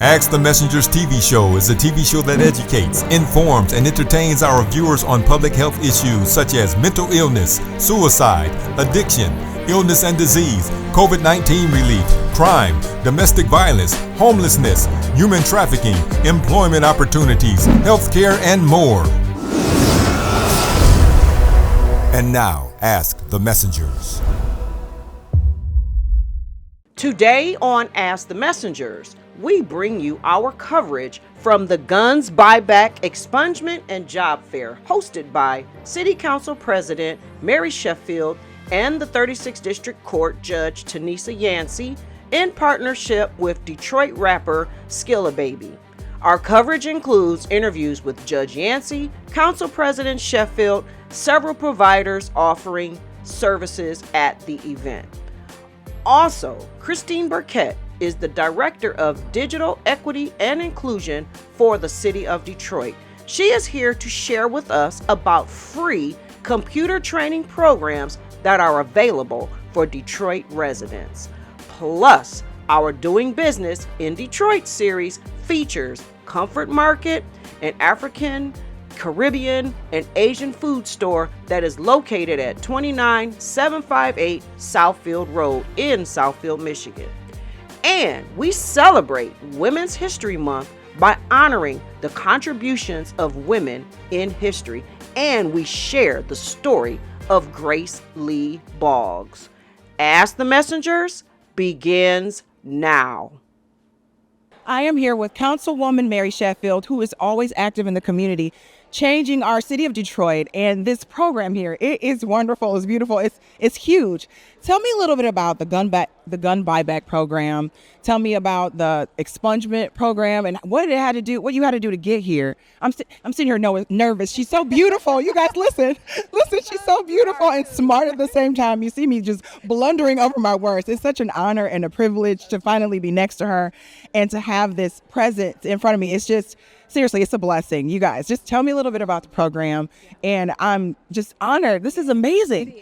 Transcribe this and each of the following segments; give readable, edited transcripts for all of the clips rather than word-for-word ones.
Ask the Messenger's TV show is a TV show that educates, informs, and entertains our viewers on public health issues such as mental illness, suicide, addiction, illness and disease, COVID-19 relief, crime, domestic violence, homelessness, human trafficking, employment opportunities, healthcare, and more. And now, Ask the Messengers. Today on Ask the Messengers, we bring you our coverage from the Guns Buyback Expungement and Job Fair hosted by City Council President Mary Sheffield and the 36th District Court Judge Tenisha Yancey in partnership with Detroit Rapper Skilla Baby. Our coverage includes interviews with Judge Yancey, Council President Sheffield, several providers offering services at the event. Also, Christine Burkette is the Director of Digital Equity and Inclusion for the City of Detroit. She is here to share with us about free computer training programs that are available for Detroit residents. Plus, our Doing Business in Detroit series features Comfort Market, an African, Caribbean, and Asian food store that is located at 29758 Southfield Road in Southfield, Michigan. And we celebrate Women's History Month by honoring the contributions of women in history, and we share the story of Grace Lee Boggs. Ask the Messengers begins now. I am here with Councilwoman Mary Sheffield, who is always active in the community, changing our city of Detroit. And this program here, it is wonderful, it's beautiful, it's huge. Tell me a little bit about the gun buyback program. Tell me about the expungement program and what you had to do to get here. I'm sitting here nervous. She's so beautiful. You guys listen, she's so beautiful and smart at the same time. You see me just blundering over my words. It's such an honor and a privilege to finally be next to her and to have this presence in front of me. It's just, seriously, it's a blessing. You guys, just tell me a little bit about the program, and I'm just honored. This is amazing.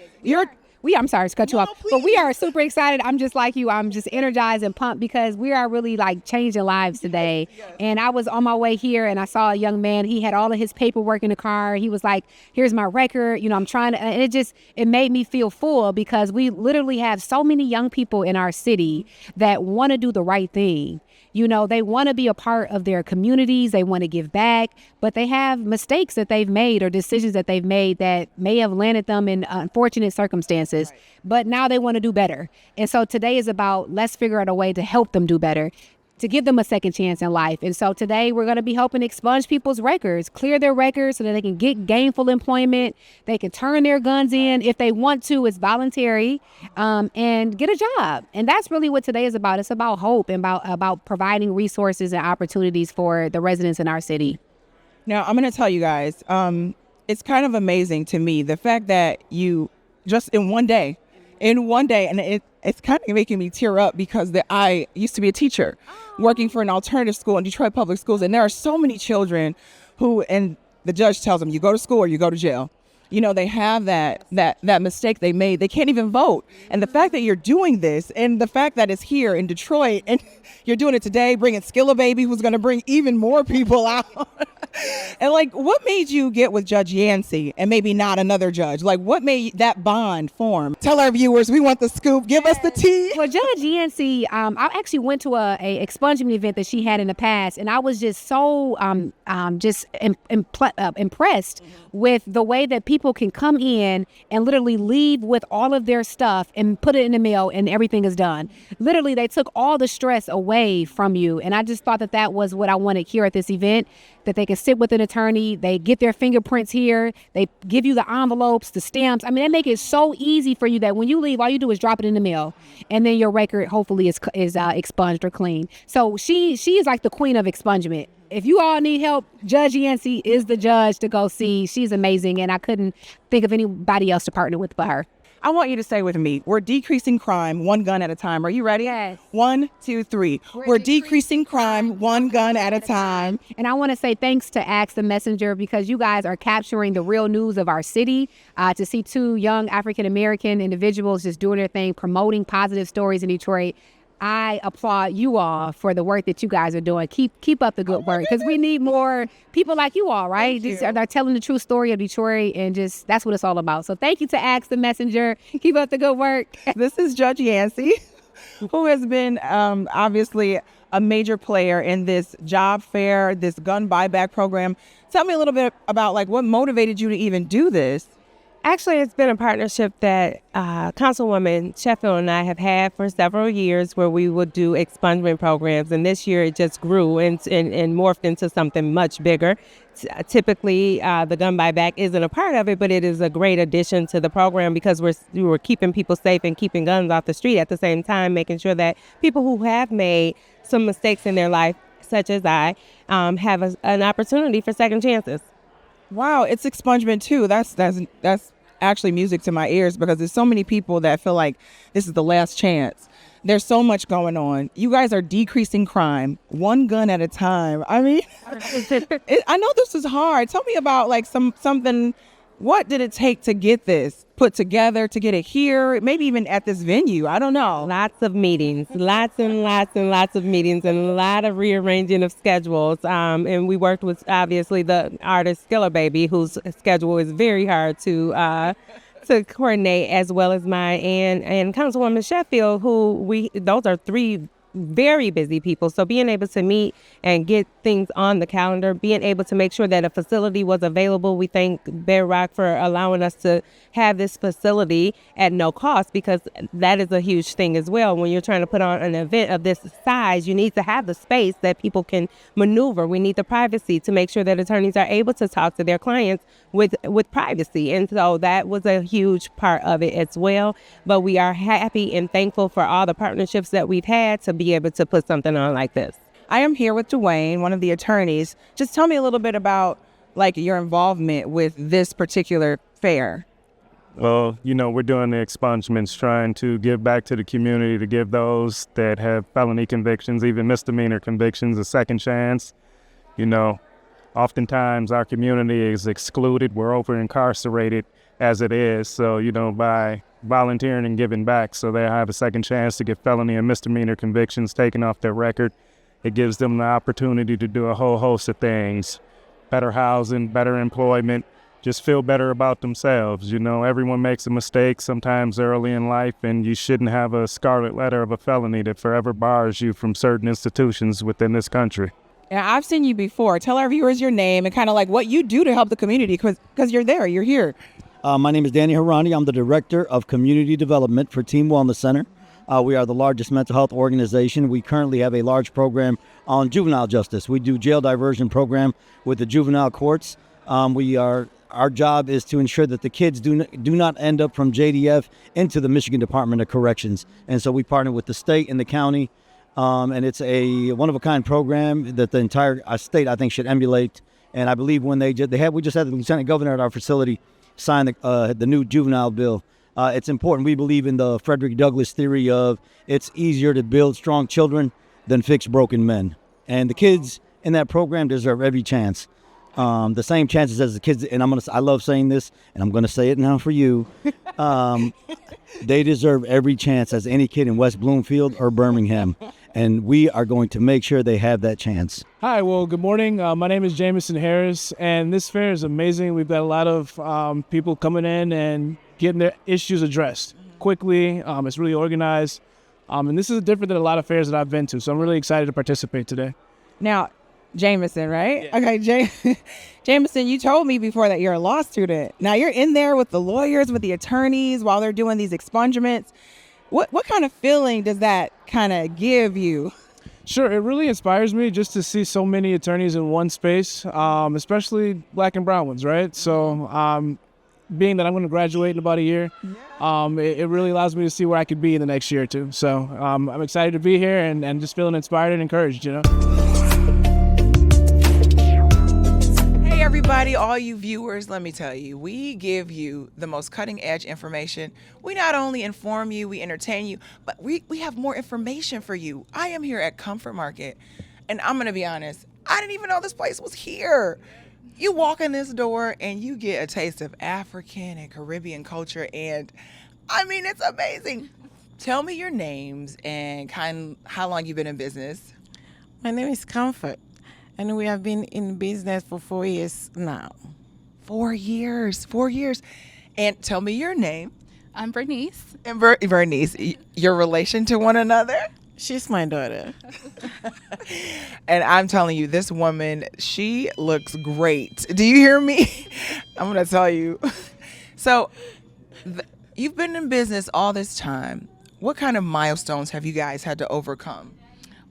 I'm sorry to cut you off, please. But we are super excited. I'm just like you. I'm just energized and pumped because we are really like changing lives today. Yes. And I was on my way here and I saw a young man. He had all of his paperwork in the car. He was like, here's my record. I'm trying to, and it made me feel full because we literally have so many young people in our city that want to do the right thing. They want to be a part of their communities. They want to give back, but they have mistakes that they've made or decisions that they've made that may have landed them in unfortunate circumstances, right. But now they want to do better. And so today is about, let's figure out a way to help them do better, to give them a second chance in life. And so today we're going to be helping expunge people's records, clear their records so that they can get gainful employment. They can turn their guns in if they want to. It's voluntary, and get a job. And that's really what today is about. It's about hope and about providing resources and opportunities for the residents in our city. Now, I'm going to tell you guys, it's kind of amazing to me, the fact that you just in one day, and it's kind of making me tear up because I used to be a teacher working for an alternative school in Detroit Public Schools. And there are so many children who, and the judge tells them, you go to school or you go to jail. They have that mistake they made. They can't even vote. And the fact that you're doing this and the fact that it's here in Detroit and you're doing it today, bringing Skilla Baby, who's going to bring even more people out. And what made you get with Judge Yancey and maybe not another judge? What made that bond form? Tell our viewers, we want the scoop. Give us the tea. Well, Judge Yancey, I actually went to a expungement event that she had in the past, and I was just so impressed with the way that people can come in and literally leave with all of their stuff and put it in the mail and everything is done. Literally, they took all the stress away from you. And I just thought that was what I wanted here at this event, that they can sit with an attorney, they get their fingerprints here, they give you the envelopes, the stamps. I mean, they make it so easy for you that when you leave, all you do is drop it in the mail, and then your record hopefully is expunged or clean. So she is like the queen of expungement. If you all need help, Judge Yancey is the judge to go see. She's amazing, and I couldn't think of anybody else to partner with but her. I want you to say with me, we're decreasing crime one gun at a time. Are you ready? Yes. 1, 2, 3. We're decreasing crime one gun at a time. And I want to say thanks to Ask the Messenger because you guys are capturing the real news of our city. To see two young African-American individuals just doing their thing, promoting positive stories in Detroit. I applaud you all for the work that you guys are doing. Keep up the good work, because we need more people like you all, right? They're telling the true story of Detroit, and just that's what it's all about. So thank you to Ask the Messenger. Keep up the good work. This is Judge Yancey, who has been obviously a major player in this job fair, this gun buyback program. Tell me a little bit about like what motivated you to even do this. Actually, it's been a partnership that Councilwoman Sheffield and I have had for several years, where we would do expungement programs. And this year it just grew and morphed into something much bigger. Typically, the gun buyback isn't a part of it, but it is a great addition to the program, because we're keeping people safe and keeping guns off the street at the same time, making sure that people who have made some mistakes in their life, such as I, have an opportunity for second chances. Wow, it's expungement too. That's actually music to my ears, because there's so many people that feel like this is the last chance. There's so much going on. You guys are decreasing crime one gun at a time. I mean, I know this is hard. Tell me about like something. What did it take to get this put together, to get it here, maybe even at this venue? I don't know. Lots of meetings, lots and lots and lots of meetings, and a lot of rearranging of schedules. And we worked with, obviously, the artist Skilla Baby, whose schedule is very hard to coordinate, as well as mine, and Councilwoman Sheffield, those are three very busy people. So being able to meet and get things on the calendar, being able to make sure that a facility was available. We thank Bear Rock for allowing us to have this facility at no cost, because that is a huge thing as well. When you're trying to put on an event of this size, you need to have the space that people can maneuver. We need the privacy to make sure that attorneys are able to talk to their clients with privacy. And so that was a huge part of it as well. But we are happy and thankful for all the partnerships that we've had to be able to put something on like this. I am here with Dwayne, one of the attorneys. Just tell me a little bit about like your involvement with this particular fair. Well, we're doing the expungements, trying to give back to the community, to give those that have felony convictions, even misdemeanor convictions, a second chance. Oftentimes our community is excluded. We're over-incarcerated as it is. So, by volunteering and giving back, so they have a second chance to get felony and misdemeanor convictions taken off their record, it gives them the opportunity to do a whole host of things. Better housing, better employment, just feel better about themselves. Everyone makes a mistake sometimes early in life, and you shouldn't have a scarlet letter of a felony that forever bars you from certain institutions within this country. Yeah, I've seen you before. Tell our viewers your name and kind of like what you do to help the community, because you're here. My name is Danny Harani. I'm the Director of Community Development for Team Wellness Center. We are the largest mental health organization. We currently have a large program on juvenile justice. We do jail diversion program with the juvenile courts. Our job is to ensure that the kids do not end up from JDF into the Michigan Department of Corrections. And so we partner with the state and the county. And it's a one-of-a-kind program that the entire state, I think, should emulate. And I believe when we just had the lieutenant governor at our facility sign the new juvenile bill. It's important. We believe in the Frederick Douglass theory of it's easier to build strong children than fix broken men. And the kids in that program deserve every chance. The same chances as the kids, and I love saying this, and I'm going to say it now for you. They deserve every chance as any kid in West Bloomfield or Birmingham. And we are going to make sure they have that chance. Hi, well, good morning. My name is Jameson Harris, and this fair is amazing. We've got a lot of people coming in and getting their issues addressed quickly. It's really organized. And this is different than a lot of fairs that I've been to, so I'm really excited to participate today. Now, Jameson, right? Yeah. Okay, Jameson, you told me before that you're a law student. Now you're in there with the lawyers, with the attorneys while they're doing these expungements. What kind of feeling does that kind of give you? Sure, it really inspires me just to see so many attorneys in one space, especially black and brown ones, right? So being that I'm going to graduate in about a year, it really allows me to see where I could be in the next year or two. So I'm excited to be here and just feeling inspired and encouraged, Everybody, all you viewers, let me tell you, we give you the most cutting edge information. We not only inform you, we entertain you, but we have more information for you. I am here at Comfort Market, and I'm going to be honest, I didn't even know this place was here. You walk in this door and you get a taste of African and Caribbean culture, and I mean, it's amazing. Tell me your names and how long you've been in business. My name is Comfort, and we have been in business for 4 years now. 4 years. 4 years. And tell me your name. I'm Bernice. And Bernice, your relation to one another? She's my daughter. And I'm telling you, this woman, she looks great. Do you hear me? I'm going to tell you. So you've been in business all this time. What kind of milestones have you guys had to overcome?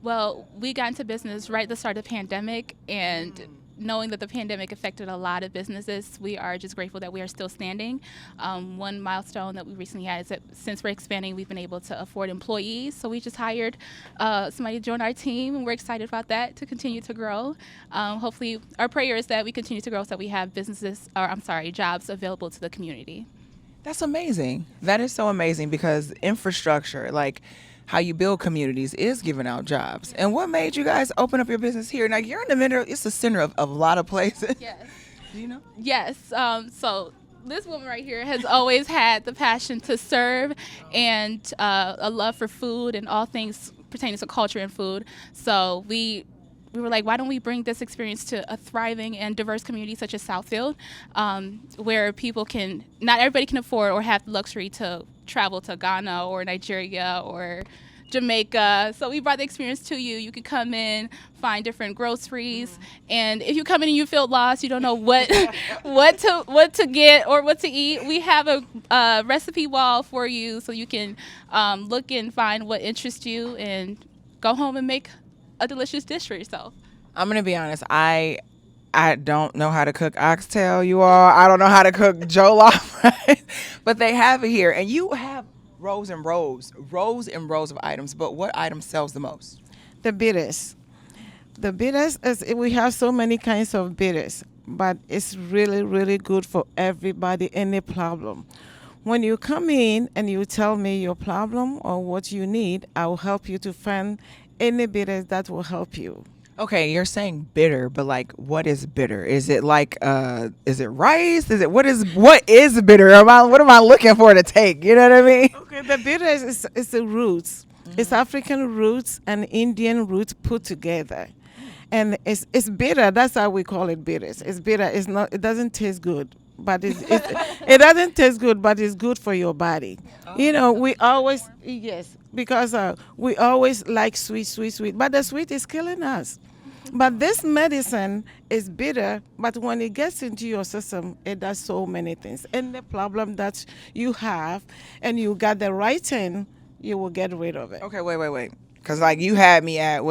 Well, we got into business right at the start of the pandemic, and knowing that the pandemic affected a lot of businesses, we are just grateful that we are still standing. One milestone that we recently had is that since we're expanding, we've been able to afford employees. So we just hired somebody to join our team, and we're excited about that to continue to grow. Hopefully, our prayer is that we continue to grow so that we have jobs available to the community. That's amazing. That is so amazing, because infrastructure, like how you build communities, is giving out jobs. And what made you guys open up your business here? Now, you're in the middle, it's the center of a lot of places. Yes. Do you know? Yes. So this woman right here has always had the passion to serve and a love for food and all things pertaining to culture and food. So we were like, why don't we bring this experience to a thriving and diverse community such as Southfield, where not everybody can afford or have the luxury to travel to Ghana or Nigeria or Jamaica. So we brought the experience to you. You can come in, find different groceries, and if you come in and you feel lost, you don't know what to get or what to eat, we have a recipe wall for you, so you can look and find what interests you and go home and make a delicious dish for yourself. I'm gonna be honest. I don't know how to cook oxtail, you all. I don't know how to cook jollof rice, but they have it here, and you have rows and rows of items. But what item sells the most? The bitters. The bitters, we have so many kinds of bitters, but it's really, really good for everybody, any problem. When you come in and you tell me your problem or what you need, I will help you to find any bitters that will help you. Okay, you're saying bitter, but like, what is bitter? Is it like, is it rice? What is bitter? What am I looking for to take? You know what I mean? Okay, the bitter is the roots. Mm-hmm. It's African roots and Indian roots put together. And it's bitter. That's how we call it bitters. It's bitter. It doesn't taste good. But it doesn't taste good, but it's good for your body. You know, we always, because we always like sweet, but the sweet is killing us. But this medicine is bitter, but when it gets into your system, it does so many things. And the problem that you have, and you got the right thing, you will get rid of it. Okay, wait. Because like you had me at,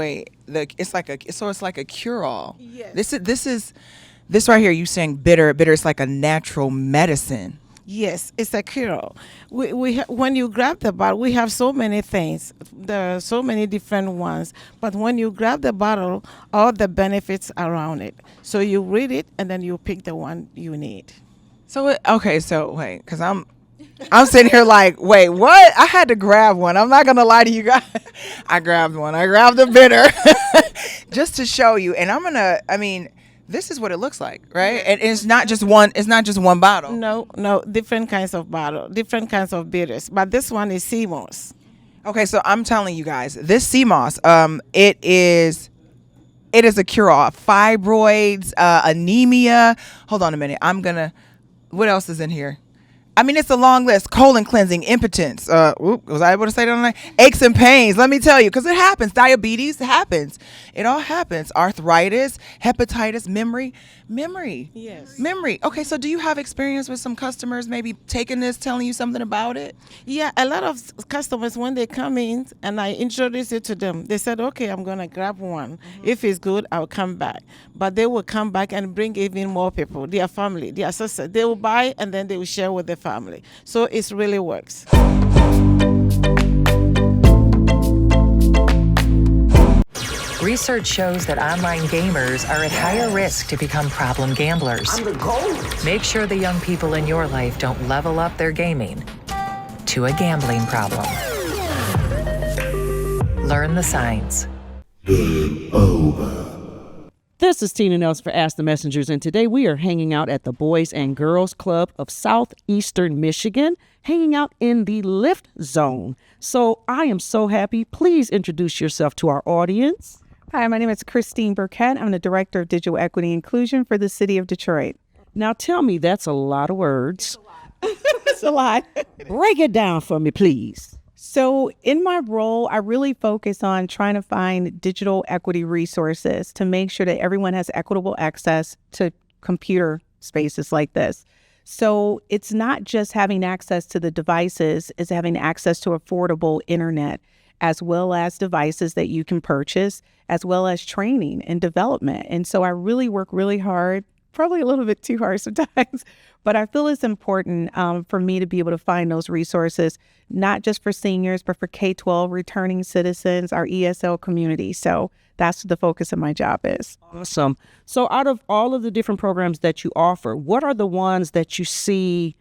it's like a cure-all. Yes. This right here, you saying bitter is like a natural medicine. Yes, it's a cure. When you grab the bottle, we have so many things. There are so many different ones. But when you grab the bottle, all the benefits around it. So you read it, and then you pick the one you need. So wait, because I'm sitting here like, wait, what? I had to grab one. I'm not going to lie to you guys. I grabbed one. I grabbed a bitter just to show you. And this is what it looks like, right? And it's not just one bottle. No, different kinds of bottle, different kinds of bitters. But this one is sea moss. Okay, so I'm telling you guys, this sea moss, it is a cure-all. Fibroids, anemia. Hold on a minute. What else is in here? It's a long list. Colon cleansing, impotence. Was I able to say that online? Aches and pains. Let me tell you, because it happens. Diabetes happens. It all happens. Arthritis, hepatitis, memory. Yes. Memory. Okay, so do you have experience with some customers maybe taking this, telling you something about it? Yeah, a lot of customers, when they come in and I introduce it to them, they said, okay, I'm going to grab one. Mm-hmm. If it's good, I'll come back. But they will come back and bring even more people, their family, their sister. They will buy and then they will share with their family. So it really works. Research shows that online gamers are at higher risk to become problem gamblers. I'm the GOAT. Make sure the young people in your life don't level up their gaming to a gambling problem. Learn the signs. Game over. This is Tina Nelson for Ask the Messengers, and today we are hanging out at the Boys and Girls Club of Southeastern Michigan, hanging out in the Lift Zone. So I am so happy. Please introduce yourself to our audience. Hi, my name is Christine Burkette. I'm the Director of Digital Equity Inclusion for the City of Detroit. Now tell me, that's a lot of words. It's a lot. Break it down for me, please. So in my role, I really focus on trying to find digital equity resources to make sure that everyone has equitable access to computer spaces like this. So it's not just having access to the devices, it's having access to affordable internet, as well as devices that you can purchase, as well as training and development. And so I really work really hard, probably a little bit too hard sometimes, but I feel it's important for me to be able to find those resources, not just for seniors, but for K-12 returning citizens, our ESL community. So that's what the focus of my job is. Awesome. So out of all of the different programs that you offer, what are the ones that you see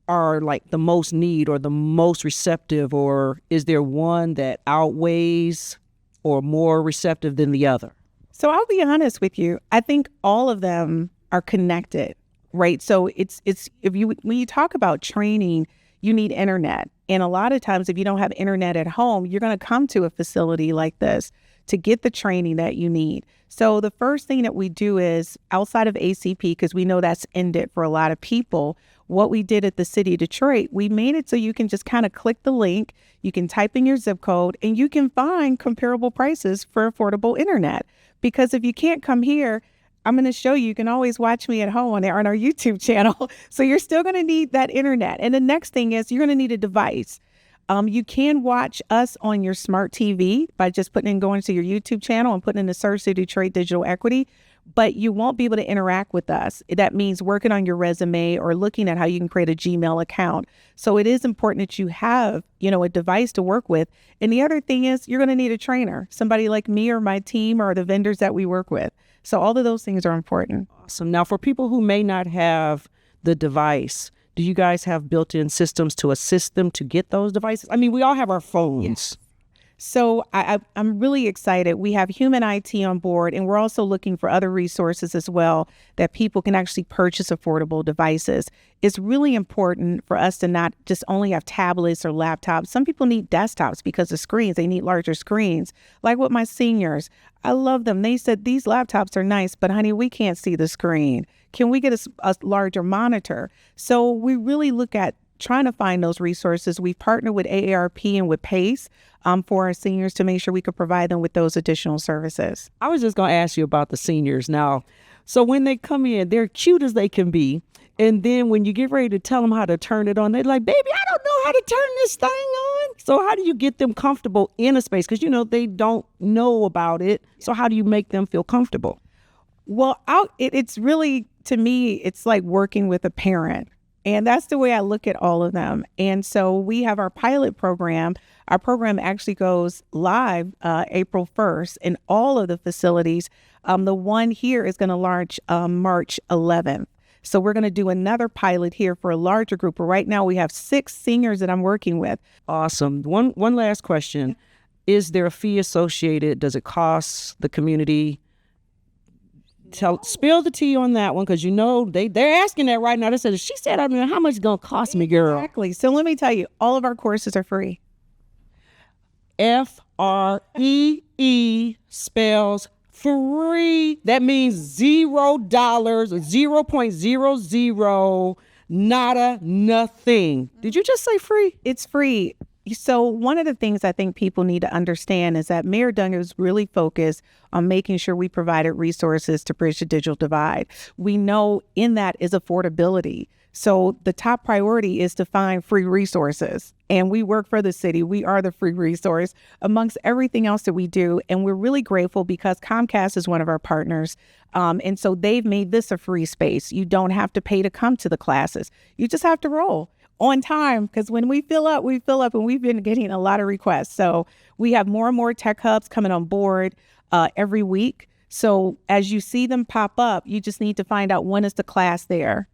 are like the most need or the most receptive, or is there one that outweighs or more receptive than the other? So I'll be honest with you. I think all of them are connected, right? So it's when you talk about training, you need internet. And a lot of times if you don't have internet at home, you're going to come to a facility like this to get the training that you need. So the first thing that we do is, outside of ACP, because we know that's ended for a lot of people, what we did at the City of Detroit, we made it so you can just kind of click the link, you can type in your zip code, and you can find comparable prices for affordable internet. Because if you can't come here, I'm going to show you, you can always watch me at home on our YouTube channel. So you're still going to need that internet. And the next thing is you're going to need a device. You can watch us on your smart TV by just going to your YouTube channel and putting in the search to Detroit Digital Equity, but you won't be able to interact with us. That means working on your resume or looking at how you can create a Gmail account. So it is important that you have, a device to work with. And the other thing is you're going to need a trainer, somebody like me or my team or the vendors that we work with. So all of those things are important. Awesome. Now, for people who may not have the device, do you guys have built-in systems to assist them to get those devices? I mean, we all have our phones. Yes. So I'm really excited. We have human IT on board, and we're also looking for other resources as well that people can actually purchase affordable devices. It's really important for us to not just only have tablets or laptops. Some people need desktops because of screens. They need larger screens. Like with my seniors, I love them. They said, these laptops are nice, but honey, we can't see the screen. Can we get a larger monitor? So we really look at trying to find those resources. We've partnered with AARP and with PACE for our seniors to make sure we could provide them with those additional services. I was just going to ask you about the seniors now. So when they come in, they're cute as they can be. And then when you get ready to tell them how to turn it on, they're like, baby, I don't know how to turn this thing on. So how do you get them comfortable in a space? Because, they don't know about it. So how do you make them feel comfortable? Well, it's really, to me, it's like working with a parent. And that's the way I look at all of them. And so we have our pilot program. Our program actually goes live April 1st in all of the facilities. The one here is going to launch March 11th. So we're going to do another pilot here for a larger group. But right now we have 6 seniors that I'm working with. Awesome. One last question. Is there a fee associated? Does it cost the community? Spill the tea on that one, because they're asking that right now. They said, she said, how much it's going to cost me, girl? Exactly. So let me tell you, all of our courses are free. FREE spells free. That means $0, 0.00, nada, nothing. Did you just say free? It's free. So one of the things I think people need to understand is that Mayor Duggan is really focused on making sure we provided resources to bridge the digital divide. We know in that is affordability. So the top priority is to find free resources. And we work for the city. We are the free resource amongst everything else that we do. And we're really grateful because Comcast is one of our partners. And so they've made this a free space. You don't have to pay to come to the classes. You just have to roll on time, because when we fill up, and we've been getting a lot of requests. So we have more and more tech hubs coming on board every week. So as you see them pop up, you just need to find out when is the class there.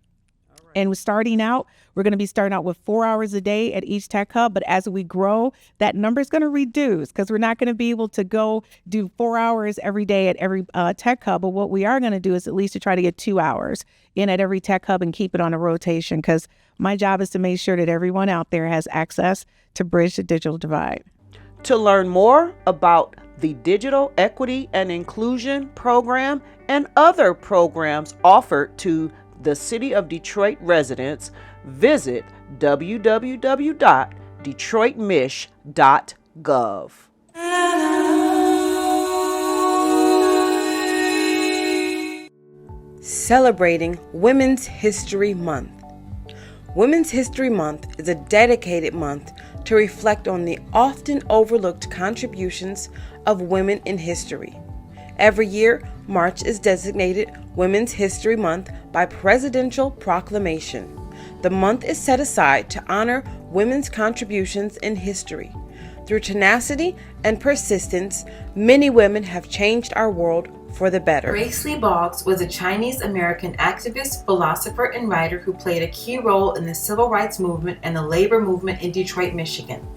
And starting out, we're going to be starting out with 4 hours a day at each tech hub. But as we grow, that number is going to reduce because we're not going to be able to go do 4 hours every day at every tech hub. But what we are going to do is at least to try to get 2 hours in at every tech hub and keep it on a rotation, because my job is to make sure that everyone out there has access to bridge the digital divide. To learn more about the Digital Equity and Inclusion Program and other programs offered to the City of Detroit residents, visit www.detroitmich.gov. Celebrating Women's History Month. Women's History Month is a dedicated month to reflect on the often overlooked contributions of women in history. Every year, March is designated Women's History Month by presidential proclamation. The month is set aside to honor women's contributions in history. Through tenacity and persistence, many women have changed our world for the better. Grace Lee Boggs was a Chinese-American activist, philosopher, and writer who played a key role in the civil rights movement and the labor movement in Detroit, Michigan.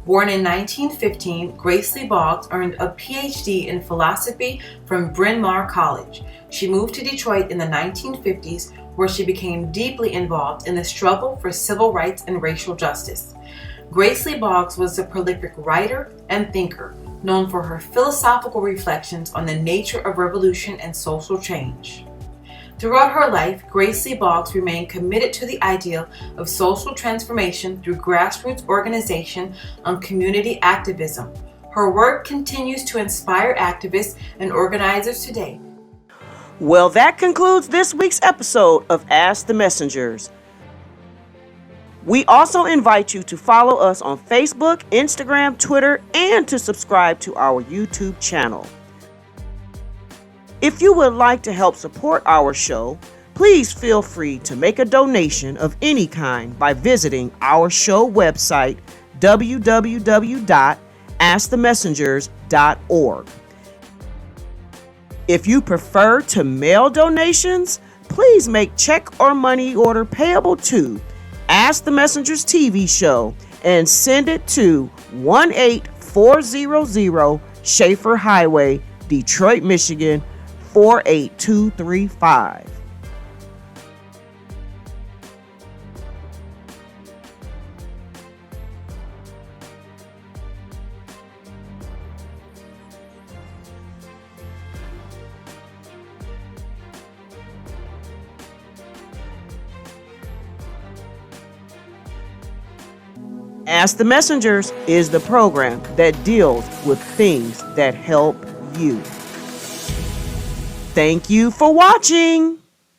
Born in 1915, Grace Lee Boggs earned a PhD in philosophy from Bryn Mawr College. She moved to Detroit in the 1950s, where she became deeply involved in the struggle for civil rights and racial justice. Grace Lee Boggs was a prolific writer and thinker, known for her philosophical reflections on the nature of revolution and social change. Throughout her life, Grace Lee Boggs remained committed to the ideal of social transformation through grassroots organization and community activism. Her work continues to inspire activists and organizers today. Well, that concludes this week's episode of Ask the Messengers. We also invite you to follow us on Facebook, Instagram, Twitter, and to subscribe to our YouTube channel. If you would like to help support our show, please feel free to make a donation of any kind by visiting our show website, www.askthemessengers.org. If you prefer to mail donations, please make check or money order payable to Ask the Messengers TV show and send it to 18400 Schaefer Highway, Detroit, Michigan 48235. Ask the Messengers is the program that deals with things that help you. Thank you for watching.